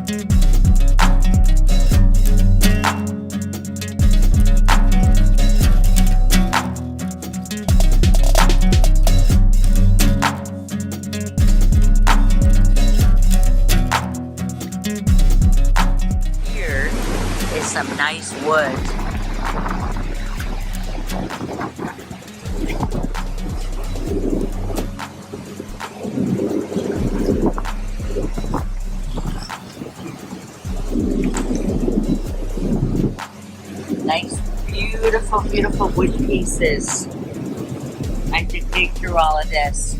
Here is some nice wood. Nice, beautiful, beautiful wood pieces. I have to dig through all of this.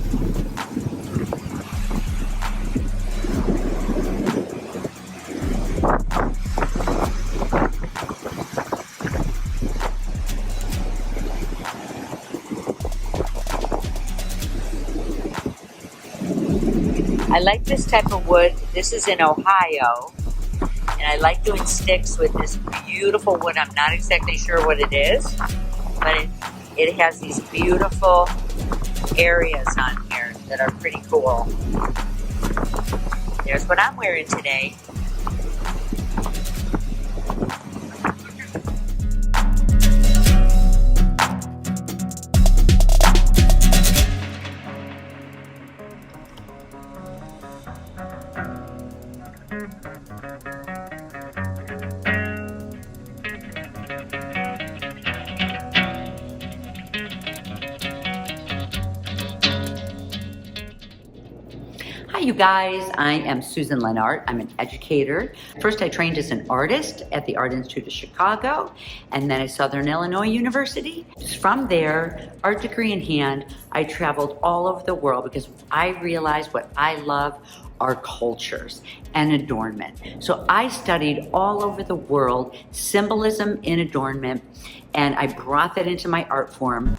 I like this type of wood. This is in Ohio. And I like doing sticks with this beautiful wood. I'm not exactly sure what it is, but it has these beautiful areas on here that are pretty cool. There's what I'm wearing today. Hi you guys, I am Susan Lenart. I'm an educator. First I trained as an artist at the Art Institute of Chicago and then at Southern Illinois University. From there, art degree in hand, I traveled all over the world because I realized what I love are cultures and adornment. So I studied all over the world symbolism in adornment, and I brought that into my art form.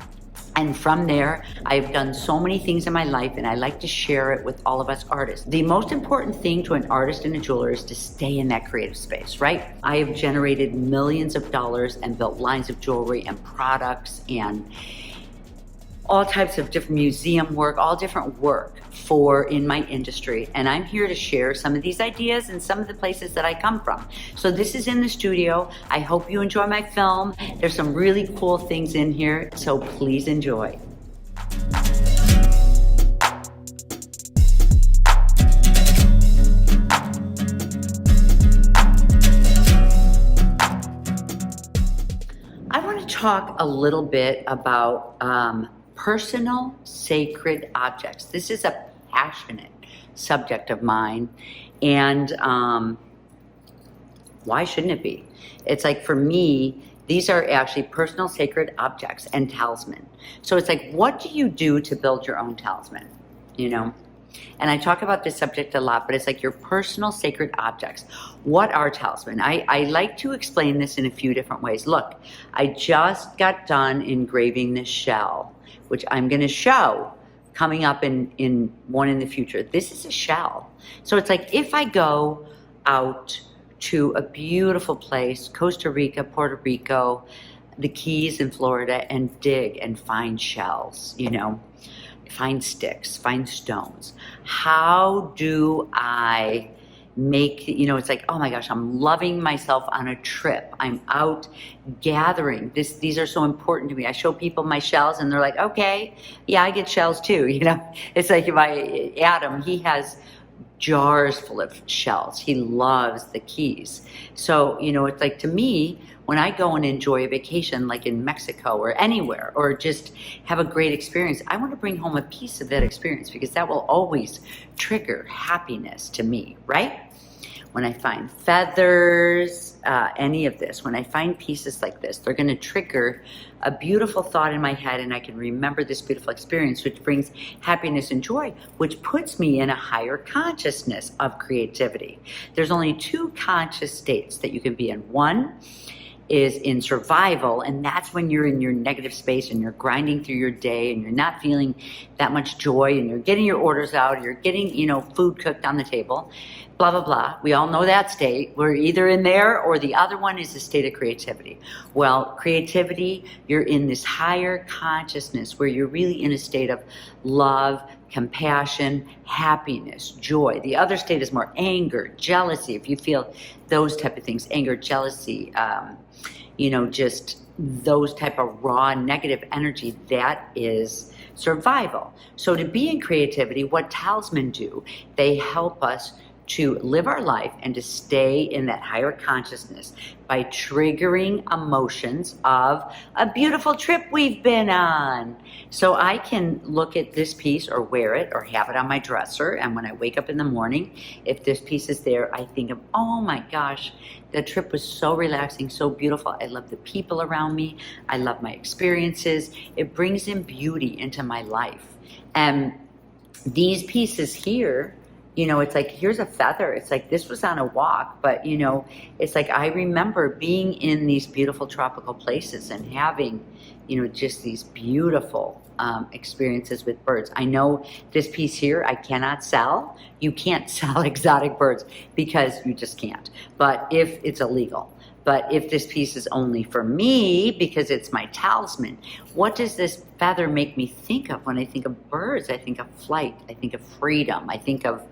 And from there, I've done so many things in my life, and I like to share it with all of us artists. The most important thing to an artist and a jeweler is to stay in that creative space, right? I have generated millions of dollars and built lines of jewelry and products and all types of different museum work, all different work in my industry. And I'm here to share some of these ideas and some of the places that I come from. So this is in the studio. I hope you enjoy my film. There's some really cool things in here, so please enjoy. I want to talk a little bit about personal sacred objects. This is a passionate subject of mine, and why shouldn't it be? It's like, for me, these are actually personal sacred objects and talisman. So it's like, what do you do to build your own talisman? You know? And I talk about this subject a lot, but it's like your personal sacred objects. What are talisman? I like to explain this in a few different ways. Look, I just got done engraving this shell, which I'm going to show coming up in one in the future. This is a shell. So it's like, if I go out to a beautiful place, Costa Rica, Puerto Rico, the Keys in Florida, and dig and find shells, you know, find sticks, find stones. How do I make, you know, it's like, oh my gosh, I'm loving myself on a trip. I'm out gathering. These are so important to me. I show people my shells and they're like, okay, yeah, I get shells too. You know, it's like, Adam, he has jars full of shells. He loves the Keys. So, you know, it's like, to me, when I go and enjoy a vacation, like in Mexico or anywhere, or just have a great experience, I want to bring home a piece of that experience, because that will always trigger happiness to me, right? When I find feathers, any of this, when I find pieces like this, they're going to trigger a beautiful thought in my head, and I can remember this beautiful experience, which brings happiness and joy, which puts me in a higher consciousness of creativity. There's only two conscious states that you can be in. One is in survival, and that's when you're in your negative space and you're grinding through your day and you're not feeling that much joy, and you're getting your orders out, you're getting, you know, food cooked on the table, blah, blah, blah. We all know that state. We're either in there, or the other one is the state of creativity. Well, creativity, you're in this higher consciousness where you're really in a state of love, compassion, happiness, joy. The other state is more anger, jealousy. If you feel those type of things, anger, jealousy, just those type of raw negative energy, that is survival. So to be in creativity, what talismans do, they help us to live our life and to stay in that higher consciousness by triggering emotions of a beautiful trip we've been on. So I can look at this piece or wear it or have it on my dresser, and when I wake up in the morning, if this piece is there, I think of, oh my gosh, the trip was so relaxing, so beautiful. I love the people around me. I love my experiences. It brings in beauty into my life. And these pieces here, it's like, here's a feather. It's like, this was on a walk, but it's like, I remember being in these beautiful tropical places and having, just these beautiful experiences with birds. I know this piece here, I cannot sell. You can't sell exotic birds because you just can't, but if it's illegal. But if this piece is only for me because it's my talisman, what does this feather make me think of when I think of birds? I think of flight. I think of freedom. I think of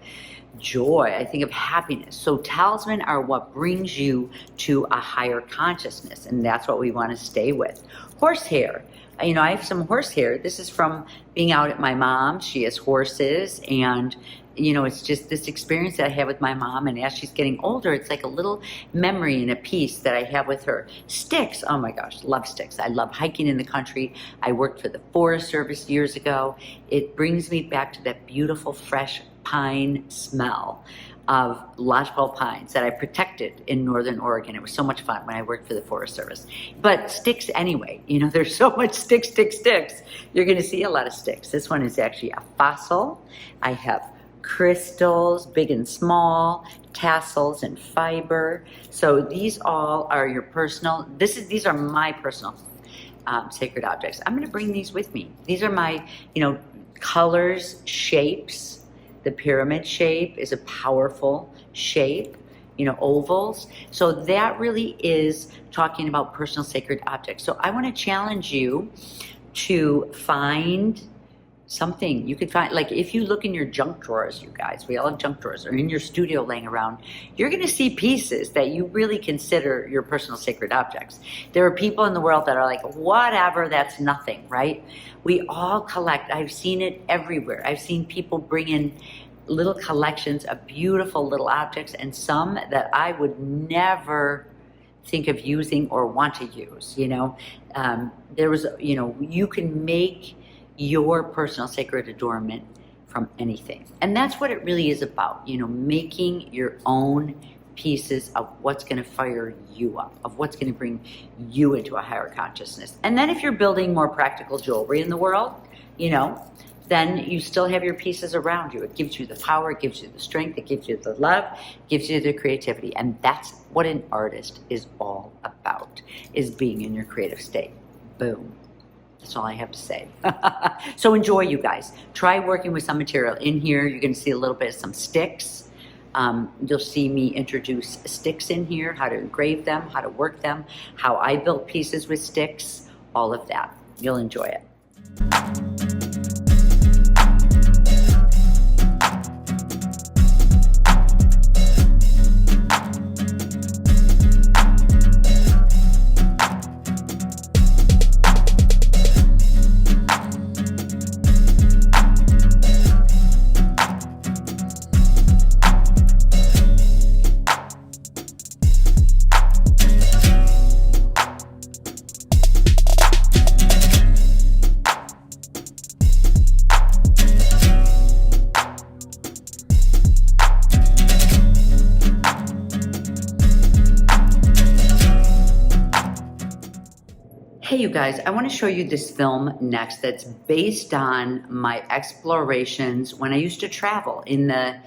joy. I think of happiness. So talisman are what brings you to a higher consciousness, and that's what we want to stay with. Horsehair. I have some horsehair. This is from being out at my mom. She has horses, and it's just this experience that I have with my mom, and as she's getting older, it's like a little memory and a piece that I have with her. Sticks, oh my gosh, love sticks. I love hiking in the country. I worked for the Forest Service years ago. It brings me back to that beautiful, fresh pine smell of lodgepole pines that I protected in Northern Oregon. It was so much fun when I worked for the Forest Service. But sticks anyway, there's so much sticks. You're gonna see a lot of sticks. This one is actually a fossil. I have crystals, big and small, tassels and fiber. So these all are your personal, these are my personal sacred objects. I'm gonna bring these with me. These are my, colors, shapes. The pyramid shape is a powerful shape, ovals. So that really is talking about personal sacred objects. So I wanna challenge you to find something you could find. Like if you look in your junk drawers, you guys, we all have junk drawers, or in your studio laying around, you're going to see pieces that you really consider your personal sacred objects. There are people in the world that are like, whatever, that's nothing, right? We all collect. I've seen it everywhere. I've seen people bring in little collections of beautiful little objects, and some that I would never think of using or want to use. There was, you can make your personal sacred adornment from anything. And that's what it really is about, making your own pieces of what's going to fire you up, of what's going to bring you into a higher consciousness. And then if you're building more practical jewelry in the world, then you still have your pieces around you. It gives you the power, it gives you the strength, it gives you the love, it gives you the creativity. And that's what an artist is all about, is being in your creative state. Boom. That's all I have to say. So enjoy, you guys. Try working with some material. In here, you're going to see a little bit of some sticks. You'll see me introduce sticks in here, how to engrave them, how to work them, how I built pieces with sticks, all of that. You'll enjoy it. Hey you guys, I want to show you this film next that's based on my explorations when I used to travel in the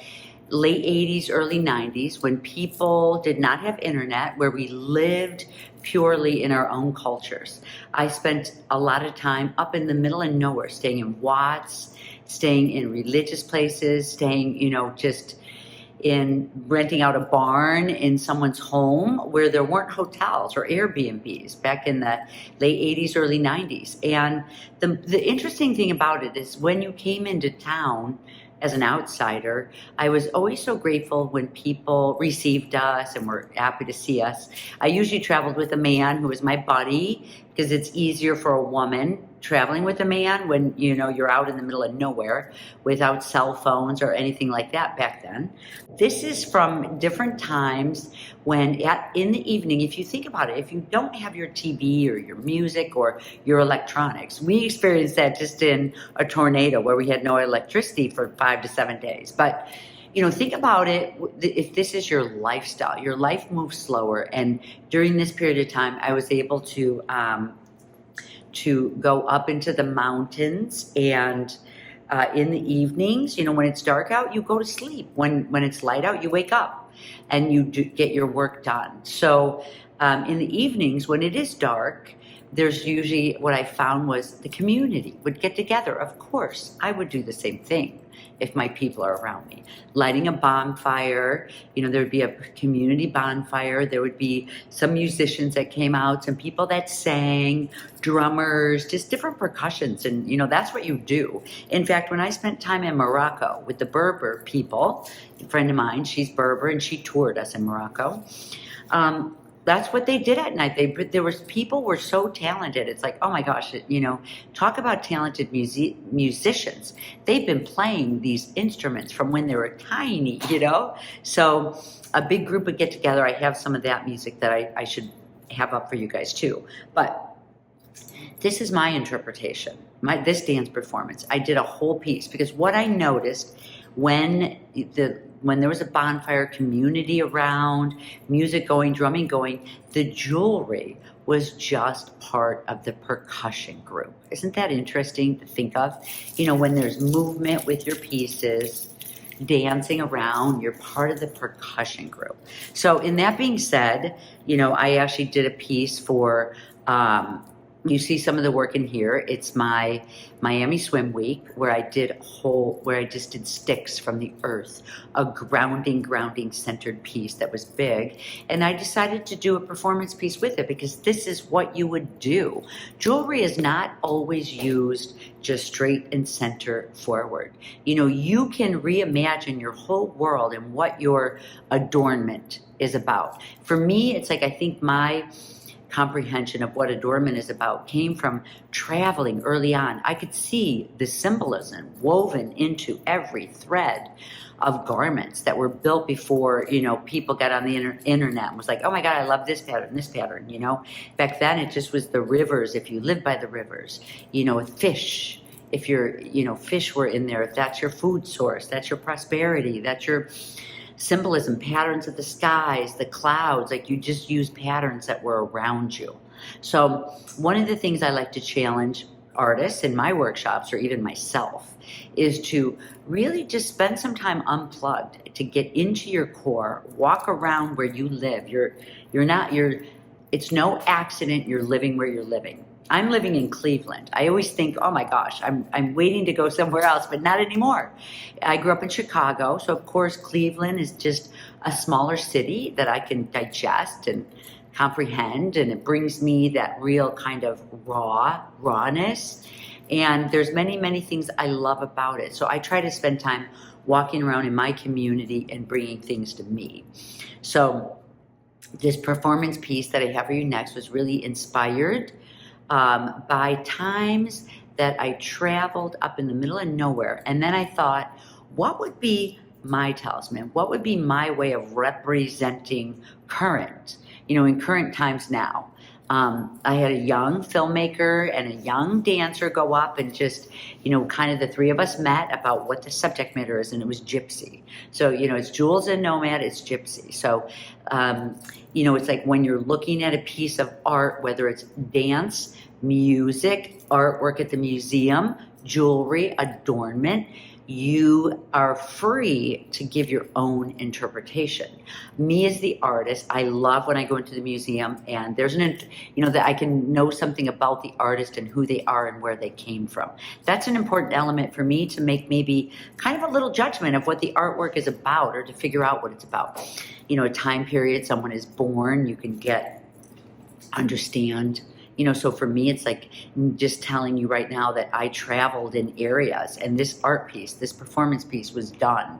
late 80s, early 90s, when people did not have internet, where we lived purely in our own cultures. I spent a lot of time up in the middle of nowhere, staying in Watts, staying in religious places, staying, just in renting out a barn in someone's home where there weren't hotels or Airbnbs back in the late 80s, early 90s. And the interesting thing about it is when you came into town as an outsider, I was always so grateful when people received us and were happy to see us. I usually traveled with a man who was my buddy because it's easier for a woman traveling with a man when you're out in the middle of nowhere without cell phones or anything like that back then. This is from different times when in the evening, if you think about it, if you don't have your TV or your music or your electronics, we experienced that just in a tornado where we had no electricity for 5 to 7 days. But think about it. If this is your lifestyle, your life moves slower. And during this period of time, I was able to go up into the mountains, and in the evenings, when it's dark out, you go to sleep. When it's light out, you wake up and you get your work done. So in the evenings, when it is dark, there's usually, what I found was the community would get together. Of course, I would do the same thing if my people are around me. Lighting a bonfire, there would be a community bonfire. There would be some musicians that came out, some people that sang, drummers, just different percussions. And, that's what you do. In fact, when I spent time in Morocco with the Berber people, a friend of mine, she's Berber, and she toured us in Morocco. That's what they did at night. People were so talented. It's like, oh my gosh, talk about talented musicians. They've been playing these instruments from when they were tiny, So a big group would get together. I have some of that music that I should have up for you guys too. But this is my interpretation, this dance performance. I did a whole piece because what I noticed when there was a bonfire, community around, music going, drumming going, the jewelry was just part of the percussion group. Isn't that interesting to think of? When there's movement with your pieces, dancing around, you're part of the percussion group. So in that being said, I actually did a piece for, you see some of the work in here. It's my Miami Swim Week where I just did sticks from the earth, a grounding centered piece that was big. And I decided to do a performance piece with it because this is what you would do. Jewelry is not always used just straight and center forward. You can reimagine your whole world and what your adornment is about. For me, it's like I think my comprehension of what adornment is about came from traveling early on. I could see the symbolism woven into every thread of garments that were built before, people got on the internet and was like, oh my God, I love this pattern, Back then it just was the rivers, if you lived by the rivers, fish, if fish were in there, if that's your food source, that's your prosperity, that's your symbolism, patterns of the skies, the clouds, like you just use patterns that were around you. So one of the things I like to challenge artists in my workshops, or even myself, is to really just spend some time unplugged, to get into your core, walk around where you live. It's no accident you're living where you're living. I'm living in Cleveland. I always think, oh my gosh, I'm waiting to go somewhere else, but not anymore. I grew up in Chicago, so of course Cleveland is just a smaller city that I can digest and comprehend, and it brings me that real kind of rawness. And there's many, many things I love about it. So I try to spend time walking around in my community and bringing things to me. So this performance piece that I have for you next was really inspired by times that I traveled up in the middle of nowhere. And then I thought, what would be my talisman? What would be my way of representing current, in current times now? I had a young filmmaker and a young dancer go up and just, kind of the three of us met about what the subject matter is, and it was gypsy. So, it's jewels and nomad, it's gypsy. So, it's like when you're looking at a piece of art, whether it's dance, music, artwork at the museum, jewelry, adornment, you are free to give your own interpretation. Me as the artist, I love when I go into the museum and there's that I can know something about the artist and who they are and where they came from. That's an important element for me to make maybe kind of a little judgment of what the artwork is about, or to figure out what it's about. A time period someone is born, you can understand. So for me, it's like just telling you right now that I traveled in areas, and this art piece, this performance piece was done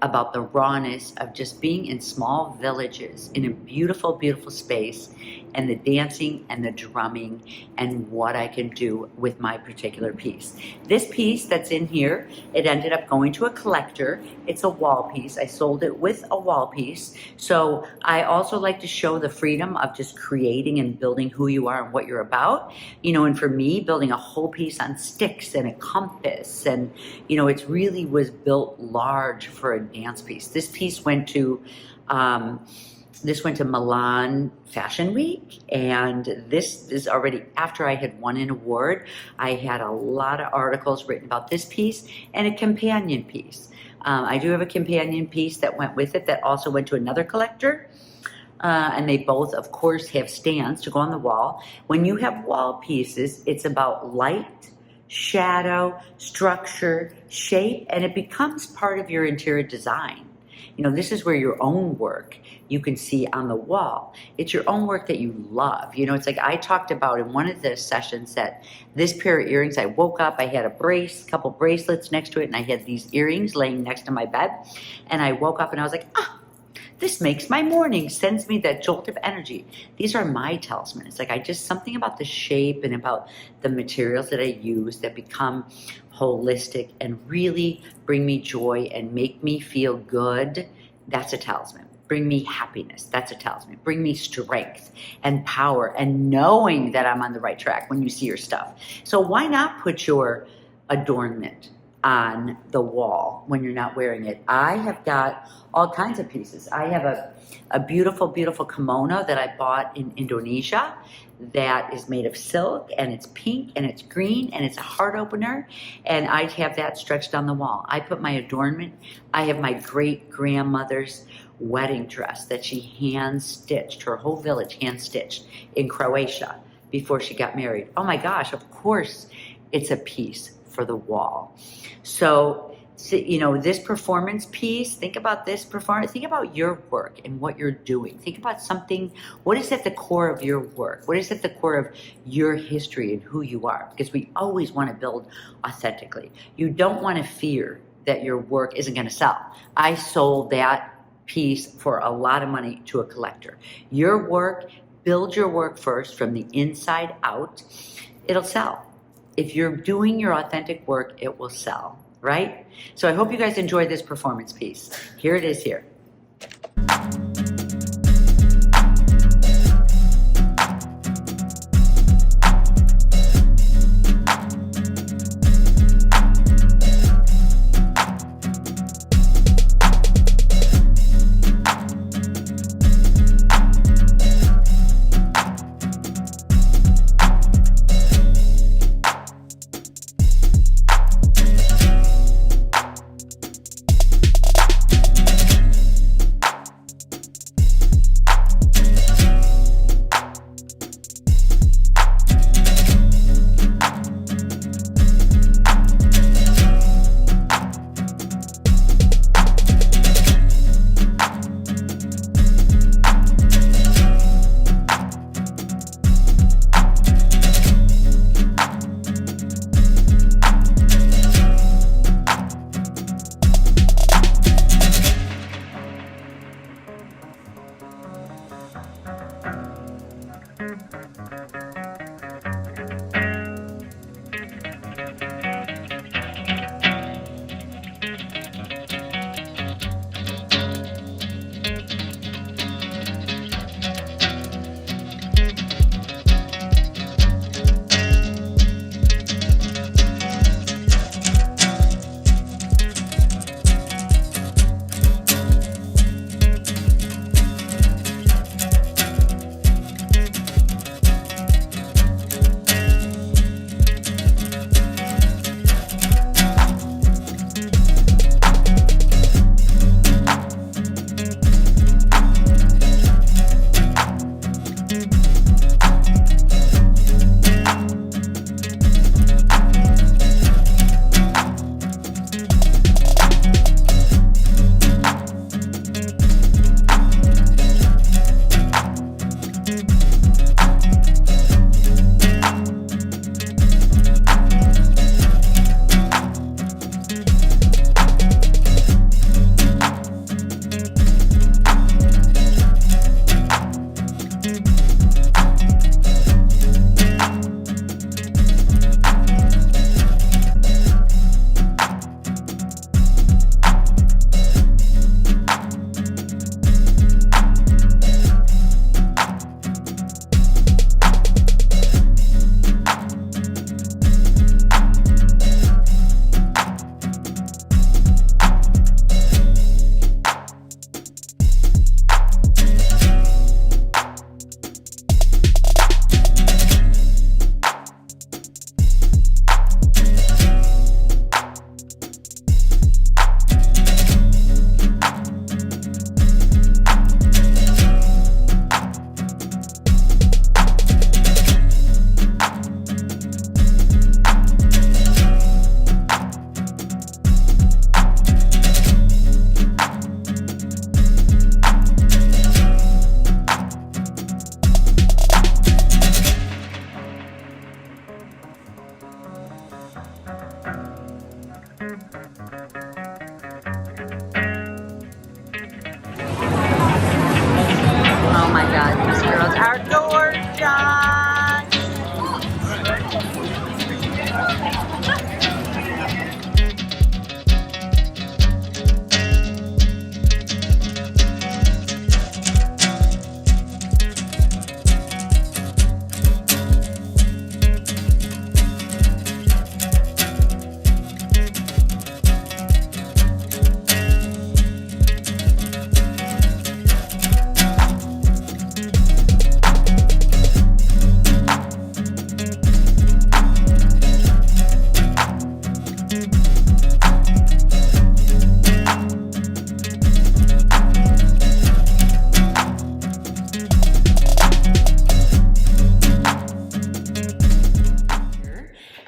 about the rawness of just being in small villages in a beautiful, beautiful space, and the dancing and the drumming and what I can do with my particular piece. This piece that's in here, it ended up going to a collector. It's a wall piece. I sold it with a wall piece. So I also like to show the freedom of just creating and building who you are and what you're about. And for me, building a whole piece on sticks and a compass, and it really was built large for a dance piece. This piece went to Milan Fashion Week, and this is already after I had won an award. I had a lot of articles written about this piece and a companion piece. I do have a companion piece that went with it that also went to another collector. And they both, of course, have stands to go on the wall. When you have wall pieces, it's about light, shadow, structure, shape, and it becomes part of your interior design. This is where your own work you can see on the wall. It's your own work that you love. It's like I talked about in one of the sessions that this pair of earrings, I woke up, I had a couple bracelets next to it, and I had these earrings laying next to my bed. And I woke up and I was like, this makes my morning, sends me that jolt of energy. These are my talismans. It's like something about the shape and about the materials that I use that become holistic and really bring me joy and make me feel good. That's a talisman. Bring me happiness. That's a talisman. Bring me strength and power and knowing that I'm on the right track when you see your stuff. So why not put your adornment on the wall when you're not wearing it? I have got all kinds of pieces. I have a beautiful, beautiful kimono that I bought in Indonesia that is made of silk, and it's pink and it's green and it's a heart opener, and I have that stretched on the wall. I put my adornment. I have my great grandmother's wedding dress that she hand stitched, her whole village hand stitched in Croatia before she got married. Oh my gosh, of course it's a piece for the wall. So this performance piece, think about this performance, think about your work and what you're doing. Think about something, what is at the core of your work? What is at the core of your history and who you are? Because we always want to build authentically. You don't want to fear that your work isn't going to sell. I sold that piece for a lot of money to a collector. Your work, build your work first from the inside out. It'll sell. If you're doing your authentic work, it will sell, right? So I hope you guys enjoyed this performance piece. Here it is here.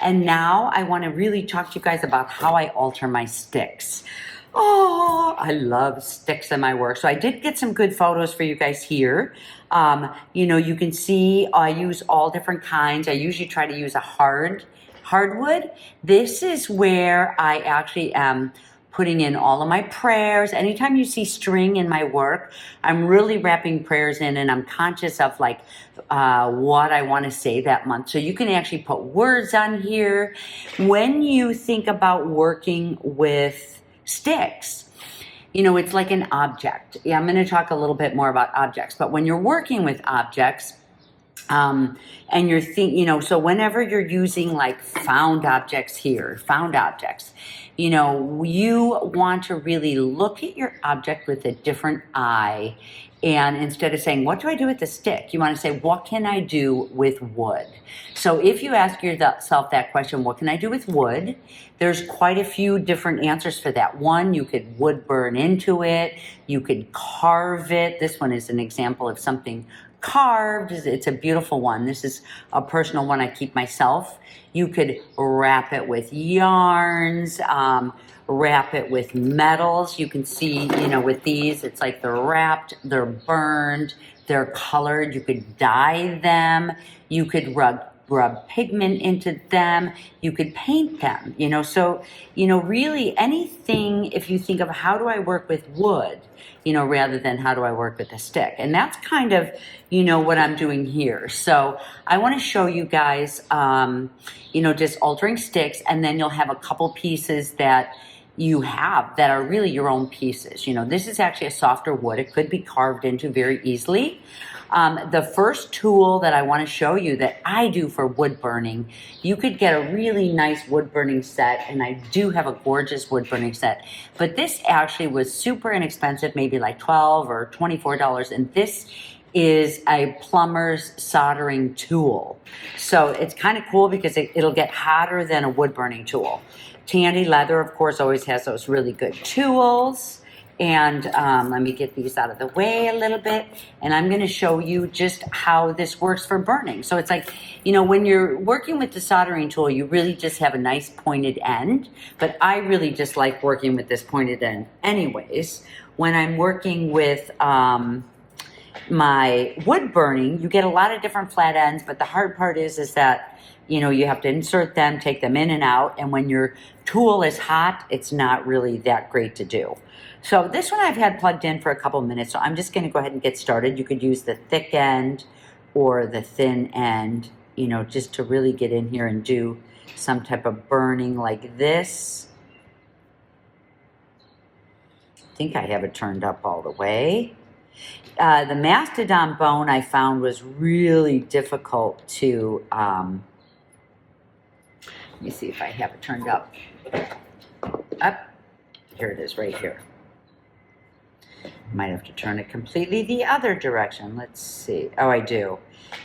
And now I want to really talk to you guys about how I alter my sticks. Oh, I love sticks in my work. So I did get some good photos for you guys here. You know, you can see I use all different kinds. I usually try to use a hardwood. This is where I actually am putting in all of my prayers. Anytime you see string in my work, I'm really wrapping prayers in, and I'm conscious of like what I want to say that month. So you can actually put words on here. When you think about working with sticks, you know, it's like an object. Yeah, I'm going to talk a little bit more about objects, but when you're working with objects, and you're you know, so whenever you're using like found objects, you know, you want to really look at your object with a different eye. And instead of saying, what do I do with the stick? You want to say, what can I do with wood? So if you ask yourself that question, what can I do with wood? There's quite a few different answers for that. One, you could wood burn into it. You could carve it. This one is an example of something carved. It's a beautiful one. This is a personal one I keep myself. You could wrap it with yarns, wrap it with metals. You can see, you know, with these, it's like they're wrapped, they're burned, they're colored. You could dye them. You could rub pigment into them. You could paint them, you know. So, you know, really anything, if you think of how do I work with wood, you know, rather than how do I work with a stick. And that's kind of, you know, what I'm doing here. So I want to show you guys, you know, just altering sticks, and then you'll have a couple pieces that you have that are really your own pieces. You know, this is actually a softer wood. It could be carved into very easily. The first tool that I want to show you that I do for wood burning, you could get a really nice wood burning set, and I do have a gorgeous wood burning set, but this actually was super inexpensive, maybe like $12 or $24, and this is a plumber's soldering tool. So it's kind of cool because it'll get hotter than a wood burning tool. Tandy Leather, of course, always has those really good tools. And let me get these out of the way a little bit. And I'm going to show you just how this works for burning. So it's like, you know, when you're working with the soldering tool, you really just have a nice pointed end. But I really just like working with this pointed end anyways. When I'm working with my wood burning, you get a lot of different flat ends. But the hard part is that, you know, you have to insert them, take them in and out. And when your tool is hot, it's not really that great to do. So this one I've had plugged in for a couple minutes, so I'm just going to go ahead and get started. You could use the thick end or the thin end, you know, just to really get in here and do some type of burning like this. I think I have it turned up all the way. The mastodon bone I found was really difficult to, let me see if I have it turned up. Up, here it is right here. Might have to turn it completely the other direction. Let's see. Oh, I do.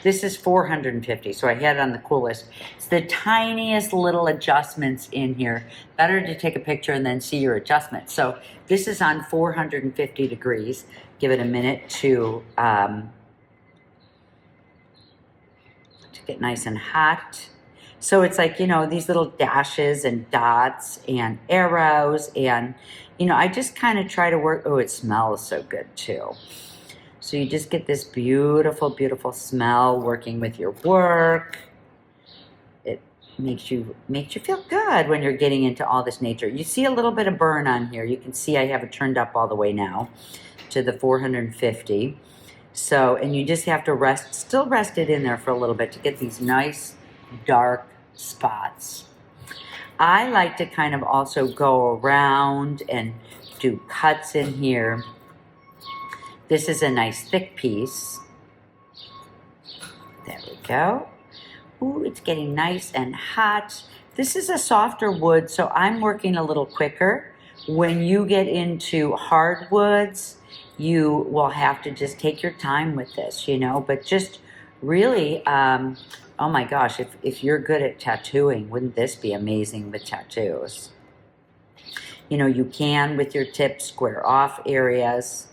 This is 450, so I had it on the coolest. It's the tiniest little adjustments in here. Better to take a picture and then see your adjustments. So this is on 450 degrees. Give it a minute to get nice and hot. So it's like, you know, these little dashes and dots and arrows, and, you know, I just kind of try to work. Oh, it smells so good too. So you just get this beautiful, beautiful smell working with your work. It makes you feel good when you're getting into all this nature. You see a little bit of burn on here. You can see I have it turned up all the way now to the 450. So, and you just have to still rest it in there for a little bit to get these nice dark spots. I like to kind of also go around and do cuts in here. This is a nice thick piece. There we go. Ooh, it's getting nice and hot. This is a softer wood, so I'm working a little quicker. When you get into hardwoods, you will have to just take your time with this, you know, but just really, oh my gosh, if you're good at tattooing, wouldn't this be amazing with tattoos? You know, you can, with your tips, square off areas.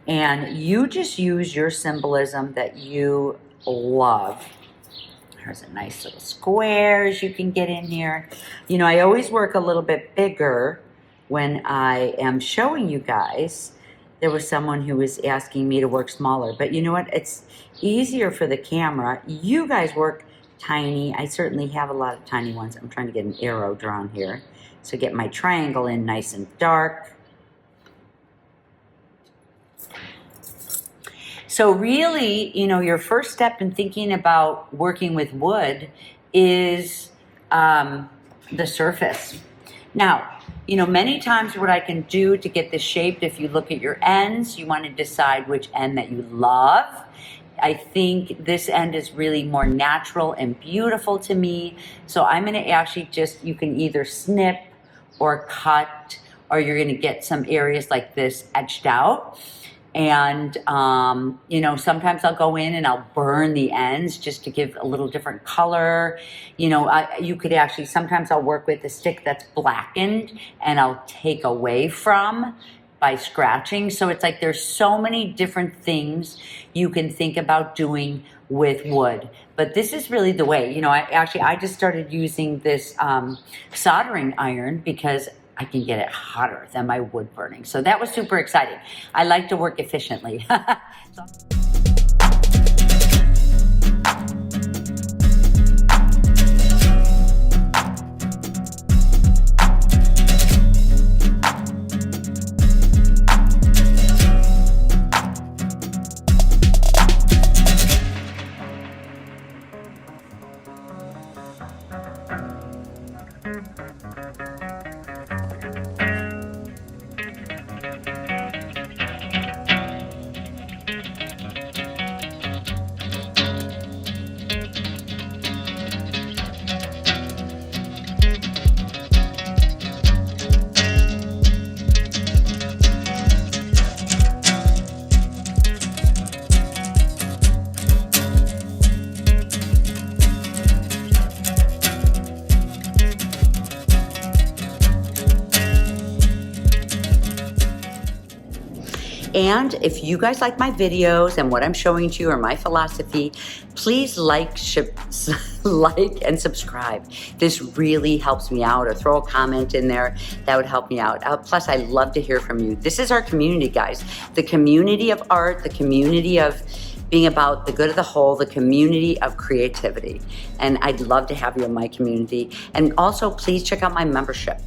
And you just use your symbolism that you love. There's a nice little squares you can get in here. You know, I always work a little bit bigger when I am showing you guys. There was someone who was asking me to work smaller, but you know what? It's easier for the camera. You guys work tiny. I certainly have a lot of tiny ones. I'm trying to get an arrow drawn here. So get my triangle in nice and dark. So really, you know, your first step in thinking about working with wood is the surface. Now, you know, many times what I can do to get this shaped, if you look at your ends, you want to decide which end that you love. I think this end is really more natural and beautiful to me. So I'm going to actually just, you can either snip or cut, or you're going to get some areas like this etched out. And, you know, sometimes I'll go in and I'll burn the ends just to give a little different color. You know, you could actually, sometimes I'll work with a stick that's blackened and I'll take away from by scratching. So it's like there's so many different things you can think about doing with wood. But this is really the way. You know, I just started using this soldering iron because I can get it hotter than my wood burning. So that was super exciting. I like to work efficiently. And if you guys like my videos and what I'm showing to you or my philosophy, please like and subscribe. This really helps me out, or throw a comment in there. That would help me out. Plus, I love to hear from you. This is our community, guys. The community of art, the community of being about the good of the whole, the community of creativity. And I'd love to have you in my community. And also, please check out my membership.